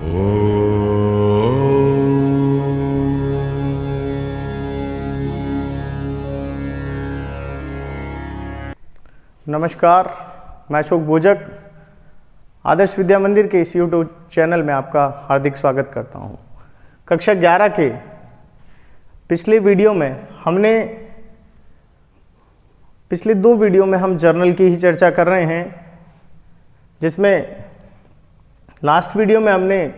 नमस्कार, मैं अशोक भोजक आदर्श विद्या मंदिर के इस यूट्यूब चैनल में आपका हार्दिक स्वागत करता हूं। कक्षा 11 के पिछले वीडियो में पिछले 2 वीडियो में हम जर्नल की ही चर्चा कर रहे हैं, जिसमें लास्ट वीडियो में हमने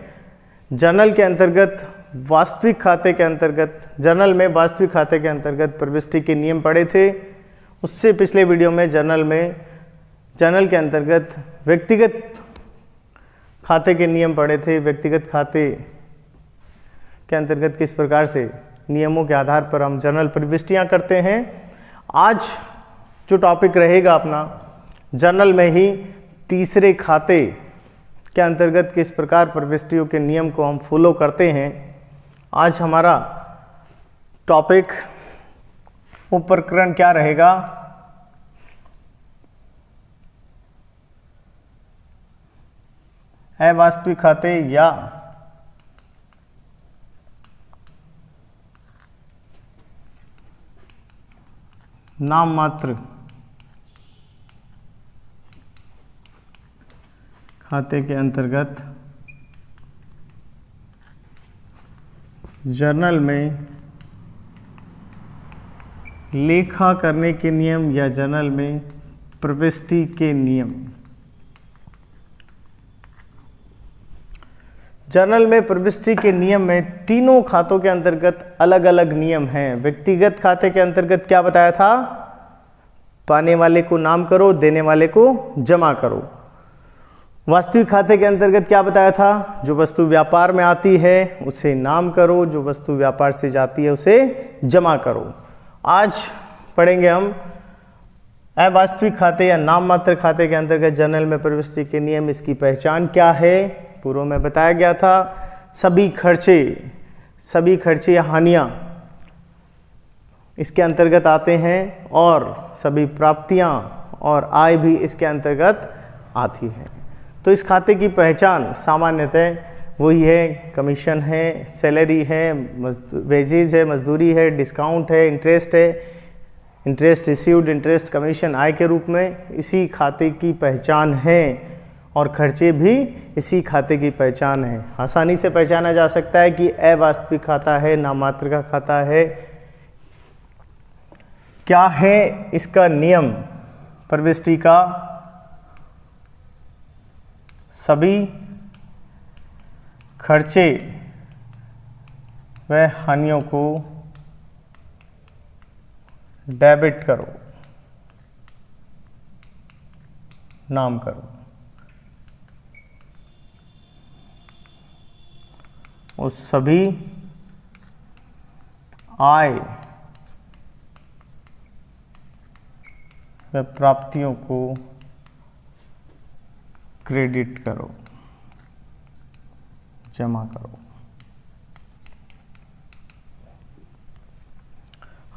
जर्नल के अंतर्गत वास्तविक खाते के अंतर्गत जर्नल में वास्तविक खाते के अंतर्गत प्रविष्टि के नियम पढ़े थे। उससे पिछले वीडियो में जर्नल के अंतर्गत व्यक्तिगत खाते के नियम पढ़े थे। व्यक्तिगत खाते के अंतर्गत किस प्रकार से नियमों के आधार पर हम जर्नल प्रविष्टियां करते हैं। आज जो टॉपिक रहेगा अपना, जर्नल में ही तीसरे खाते के अंतर्गत किस प्रकार प्रविष्टियों के नियम को हम फॉलो करते हैं। आज हमारा टॉपिक उपप्रकरण क्या रहेगा? अवास्तविक खाते या नाम मात्र खाते के अंतर्गत जर्नल में लेखा करने के नियम या जर्नल में प्रविष्टि के नियम। जर्नल में प्रविष्टि के नियम में तीनों खातों के अंतर्गत अलग अलग नियम हैं। व्यक्तिगत खाते के अंतर्गत क्या बताया था? पाने वाले को नाम करो, देने वाले को जमा करो। वास्तविक खाते के अंतर्गत क्या बताया था? जो वस्तु व्यापार में आती है उसे नाम करो, जो वस्तु व्यापार से जाती है उसे जमा करो। आज पढ़ेंगे हम अवास्तविक खाते या नाम मात्र खाते के अंतर्गत जर्नल में प्रविष्टि के नियम। इसकी पहचान क्या है? पूर्व में बताया गया था। सभी खर्चे या हानियां इसके अंतर्गत आते हैं और सभी प्राप्तियां और आय भी इसके अंतर्गत आती है। तो इस खाते की पहचान सामान्यतः वही है, कमीशन है, सैलरी है, वेजेज है, मजदूरी है, डिस्काउंट है, इंटरेस्ट है, इंटरेस्ट रिसीव्ड, इंटरेस्ट कमीशन आय के रूप में इसी खाते की पहचान है और खर्चे भी इसी खाते की पहचान है। आसानी से पहचाना जा सकता है कि अवास्तविक खाता है, नाममात्र का खाता है। क्या है इसका नियम प्रविष्टि का? सभी खर्चे व हानियों को डेबिट करो, नाम करो। उस सभी आय व प्राप्तियों को क्रेडिट करो, जमा करो।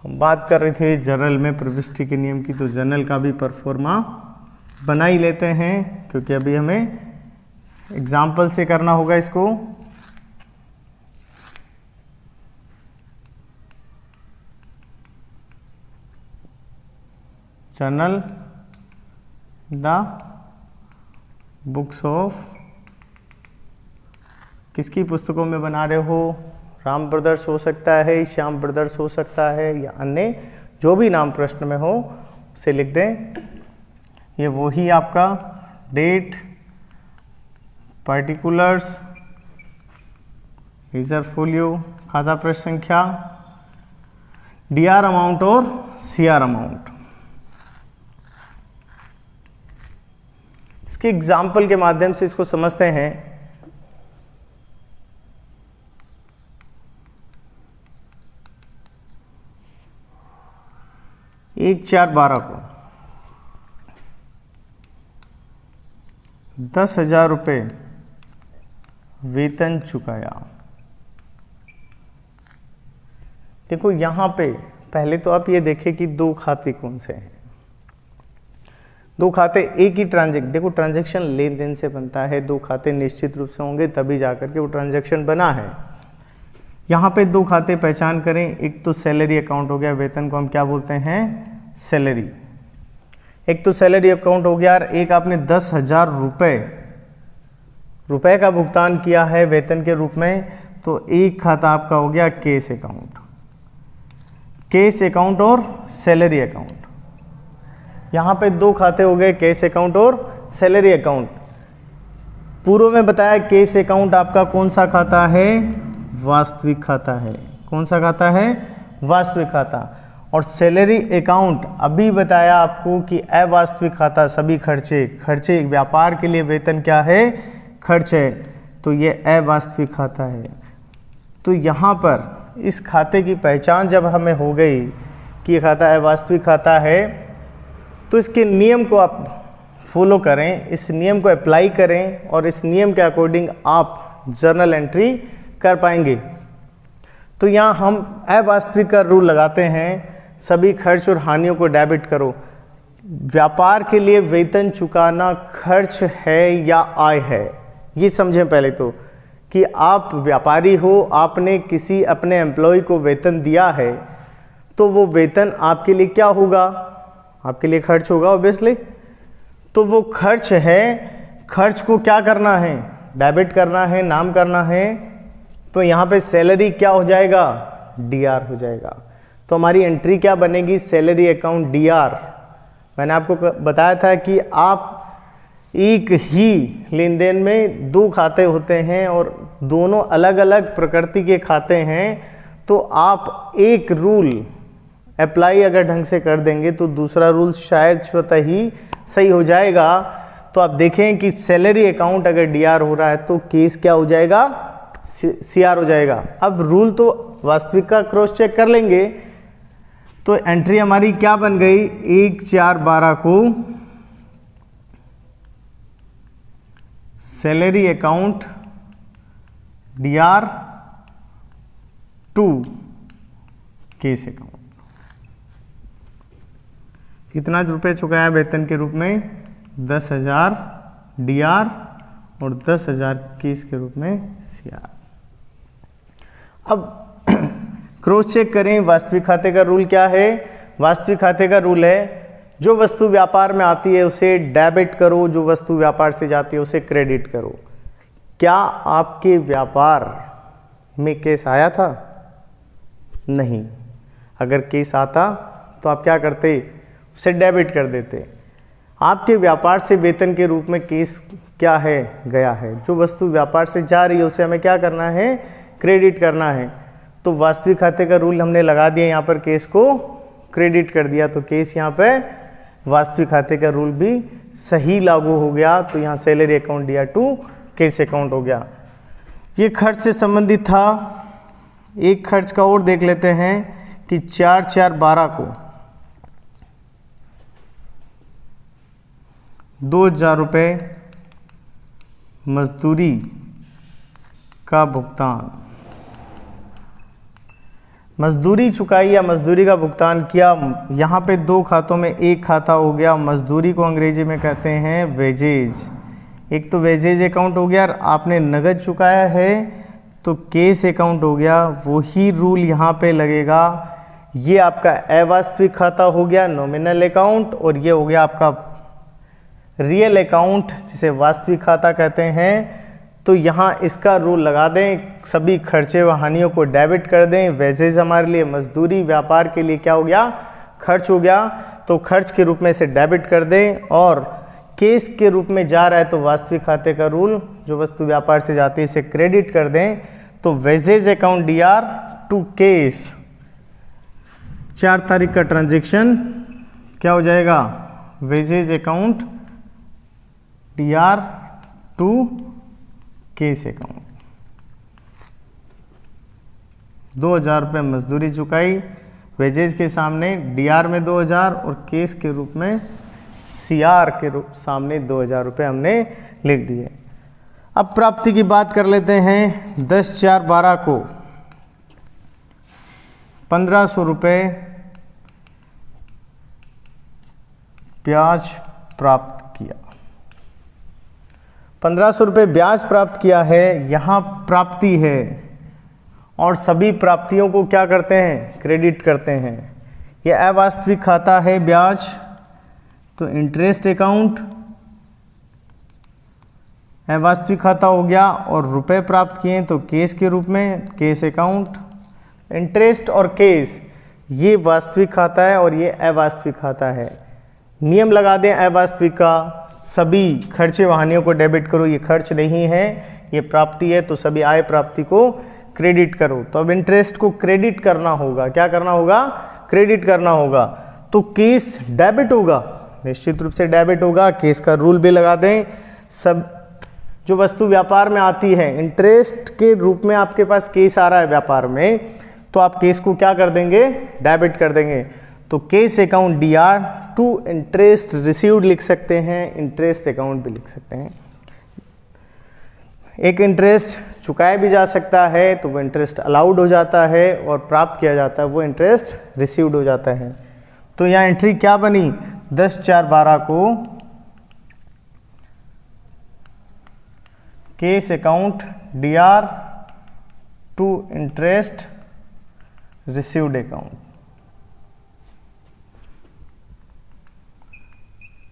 हम बात कर रहे थे जर्नल में प्रविष्टि के नियम की, तो जर्नल का भी परफॉर्मा बना ही लेते हैं, क्योंकि अभी हमें एग्जाम्पल से करना होगा इसको। जर्नल द बुक्स ऑफ, किसकी पुस्तकों में बना रहे हो? राम ब्रदर्स हो सकता है, श्याम ब्रदर्स हो सकता है, या अन्य जो भी नाम प्रश्न में हो उसे लिख दें। ये वही आपका डेट, पर्टिकुलर्स, रिजर्व फोलियो, खाता प्रश्न संख्या, डीआर अमाउंट और सीआर अमाउंट। इसके एग्जाम्पल के माध्यम से इसको समझते हैं। 1/4/12 को 10,000 रुपये वेतन चुकाया। देखो यहाँ पे पहले तो आप ये देखें कि दो खाते कौन से हैं। दो खाते एक ही देखो ट्रांजैक्शन लेन देन से बनता है, दो खाते निश्चित रूप से होंगे तभी जाकर के वो ट्रांजैक्शन बना है। यहाँ पे दो खाते पहचान करें, एक तो सैलरी अकाउंट हो गया, वेतन को हम क्या बोलते हैं, सैलरी। एक तो सैलरी अकाउंट हो गया, एक आपने 10,000 रुपए का भुगतान किया है वेतन के रूप में, तो एक खाता आपका हो गया केस अकाउंट, केस अकाउंट और सैलरी अकाउंट। यहाँ पे दो खाते हो गए, केस अकाउंट और सैलरी अकाउंट। पूर्व में बताया केस अकाउंट आपका कौन सा खाता है, वास्तविक खाता है। कौन सा खाता है, वास्तविक खाता। और सैलरी अकाउंट अभी बताया आपको कि अवास्तविक खाता, सभी खर्चे व्यापार के लिए वेतन क्या है, खर्च है, तो ये अवास्तविक खाता है। तो यहाँ पर इस खाते की पहचान जब हमें हो गई कि ये खाता अवास्तविक खाता है, तो इसके नियम को आप फॉलो करें, इस नियम को अप्लाई करें और इस नियम के अकॉर्डिंग आप जर्नल एंट्री कर पाएंगे। तो यहाँ हम अवास्तविक का रूल लगाते हैं, सभी खर्च और हानियों को डेबिट करो। व्यापार के लिए वेतन चुकाना खर्च है या आय है, ये समझें पहले तो, कि आप व्यापारी हो, आपने किसी अपने एम्प्लॉय को वेतन दिया है, तो वो वेतन आपके लिए क्या होगा, आपके लिए खर्च होगा ऑब्वियसली। तो वो खर्च है, खर्च को क्या करना है, डेबिट करना है, नाम करना है। तो यहाँ पे सैलरी क्या हो जाएगा, डीआर हो जाएगा। तो हमारी एंट्री क्या बनेगी, सैलरी अकाउंट डीआर। मैंने आपको बताया था कि आप एक ही लेन देन में दो खाते होते हैं और दोनों अलग अलग प्रकृति के खाते हैं, तो आप एक रूल अप्लाई अगर ढंग से कर देंगे तो दूसरा रूल शायद स्वतः ही सही हो जाएगा। तो आप देखें कि सैलरी अकाउंट अगर डीआर हो रहा है तो केस क्या हो जाएगा, सीआर हो जाएगा। अब रूल तो वास्तविक का क्रॉस चेक कर लेंगे। तो एंट्री हमारी क्या बन गई, 1/4/12 को salary account DR to cash account. कितना रुपए चुकाया वेतन के रूप में, 10,000 डीआर और 10,000 केस के रूप में सीआर। अब क्रॉस चेक करें, वास्तविक खाते का रूल क्या है, वास्तविक खाते का रूल है जो वस्तु व्यापार में आती है उसे डेबिट करो, जो वस्तु व्यापार से जाती है उसे क्रेडिट करो। क्या आपके व्यापार में केस आया था, नहीं। अगर केस आता तो आप क्या करते, उसे डेबिट कर देते। आपके व्यापार से वेतन के रूप में केस क्या है, गया है। जो वस्तु व्यापार से जा रही है उसे हमें क्या करना है, क्रेडिट करना है। तो वास्तविक खाते का रूल हमने लगा दिया, यहाँ पर केस को क्रेडिट कर दिया, तो केस यहाँ पे वास्तविक खाते का रूल भी सही लागू हो गया। तो यहाँ salary account DR to cash account हो गया। ये खर्च से संबंधित था। एक खर्च का और देख लेते हैं कि 4/4/12 को 2,000 रुपये मजदूरी का भुगतान, मजदूरी चुकाई या मजदूरी का भुगतान किया। यहाँ पे दो खातों में एक खाता हो गया, मजदूरी को अंग्रेजी में कहते हैं वेजेज। एक तो वेजेज अकाउंट हो गया, आपने नगद चुकाया है तो केस अकाउंट हो गया। वही रूल यहाँ पे लगेगा। ये आपका अवास्तविक खाता हो गया, नॉमिनल अकाउंट, और ये हो गया आपका रियल अकाउंट जिसे वास्तविक खाता कहते हैं। तो यहाँ इसका रूल लगा दें, सभी खर्चे व हानियों को डेबिट कर दें। वेजेज हमारे लिए मजदूरी, व्यापार के लिए क्या हो गया, खर्च हो गया, तो खर्च के रूप में इसे डेबिट कर दें। और केस के रूप में जा रहा है तो वास्तविक खाते का रूल, जो वस्तु व्यापार से जाती है इसे क्रेडिट कर दें। तो wages account DR to cash, 4 तारीख का ट्रांजेक्शन क्या हो जाएगा, wages account DR to cash account. 2,000 रुपये मजदूरी चुकाई, वेजेज के सामने डीआर में 2,000 और केस के रूप में सीआर के रूप सामने 2,000 रुपये हमने लिख दिए। अब प्राप्ति की बात कर लेते हैं। 10/4/12 को 1,500 रुपये ब्याज प्राप्त किया। 1500 रुपये ब्याज प्राप्त किया है, यहाँ प्राप्ति है और सभी प्राप्तियों को क्या करते हैं, क्रेडिट करते हैं। यह अवास्तविक खाता है ब्याज, तो इंटरेस्ट अकाउंट अवास्तविक खाता हो गया, और रुपए प्राप्त किए तो केस के रूप में केस अकाउंट। इंटरेस्ट और केस ये वास्तविक खाता है और ये अवास्तविक खाता है। नियम लगा दें अवास्तविक का, सभी खर्चे वाहनियों को डेबिट करो, ये खर्च नहीं है ये प्राप्ति है, तो सभी आय प्राप्ति को क्रेडिट करो। तो अब इंटरेस्ट को क्रेडिट करना होगा, क्या करना होगा, क्रेडिट करना होगा। तो केस डेबिट होगा, निश्चित रूप से डेबिट होगा। केस का रूल भी लगा दें, सब जो वस्तु व्यापार में आती है इंटरेस्ट के रूप में आपके पास केस आ रहा है व्यापार में, तो आप केस को क्या कर देंगे, डेबिट कर देंगे। तो cash account DR to interest received लिख सकते हैं, इंटरेस्ट अकाउंट भी लिख सकते हैं। एक इंटरेस्ट चुकाया भी जा सकता है तो वो इंटरेस्ट अलाउड हो जाता है, और प्राप्त किया जाता है वो इंटरेस्ट रिसीव्ड हो जाता है। तो यहाँ एंट्री क्या बनी, 10/4/12 को cash account DR to interest received account,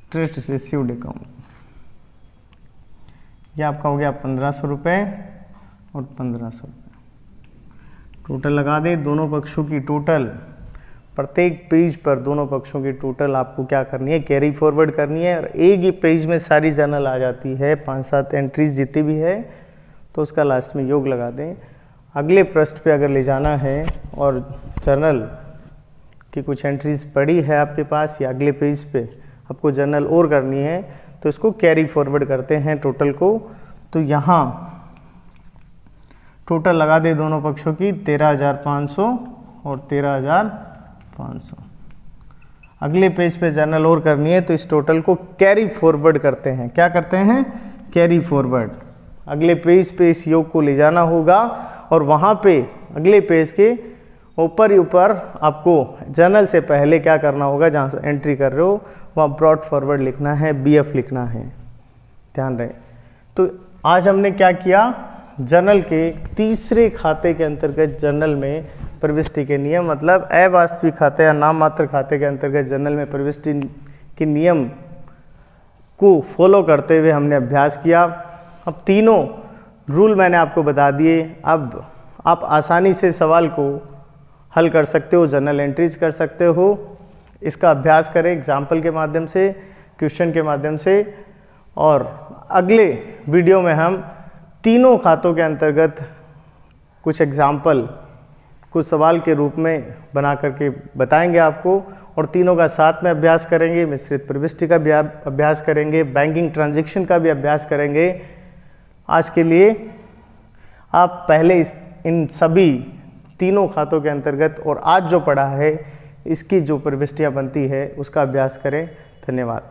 interest received account. यह आपका हो गया 1500 रुपये और 1500 रुपये। टोटल लगा दें, दोनों पक्षों की टोटल, प्रत्येक पेज पर दोनों पक्षों की टोटल आपको क्या करनी है, कैरी फॉरवर्ड करनी है। और एक ही पेज में सारी जर्नल आ जाती है, 5-7 एंट्रीज जितनी भी है, तो उसका लास्ट में योग लगा दें। अगले पृष्ठ पे अगर ले जाना है और जर्नल की कुछ एंट्रीज पड़ी है आपके पास, या अगले पेज पे आपको जर्नल और करनी है, तो इसको कैरी फॉरवर्ड करते हैं टोटल को। तो यहाँ टोटल लगा दे दोनों पक्षों की 13,500 और 13,500। अगले पेज पे जर्नल और करनी है, तो इस टोटल को कैरी फॉरवर्ड करते हैं। क्या करते हैं, कैरी फॉरवर्ड। अगले पेज पे इस योग को ले जाना होगा, और वहाँ पे अगले पेज के ऊपर ही ऊपर आपको जर्नल से पहले क्या करना होगा, जहाँ से एंट्री कर रहे हो वहाँ ब्रॉड फॉरवर्ड लिखना है, BF लिखना है, ध्यान रहे। तो आज हमने क्या किया, जर्नल के तीसरे खाते के अंतर्गत जर्नल में प्रविष्टि के नियम, मतलब अवास्तविक खाते या नाम मात्र खाते के अंतर्गत जर्नल में प्रविष्टि के नियम को फॉलो करते हुए हमने अभ्यास किया। अब तीनों रूल मैंने आपको बता दिए। अब आप आसानी से सवाल को हल कर सकते हो, जर्नल एंट्रीज कर सकते हो। इसका अभ्यास करें एग्जाम्पल के माध्यम से, क्वेश्चन के माध्यम से, और अगले वीडियो में हम तीनों खातों के अंतर्गत कुछ एग्जाम्पल कुछ सवाल के रूप में बना करके बताएंगे आपको, और तीनों का साथ में अभ्यास करेंगे। मिश्रित प्रविष्टि का भी अभ्यास करेंगे, बैंकिंग ट्रांजैक्शन का भी अभ्यास करेंगे। आज के लिए आप पहले इन सभी तीनों खातों के अंतर्गत और आज जो पढ़ा है इसकी जो प्रविष्टियाँ बनती है उसका अभ्यास करें। धन्यवाद।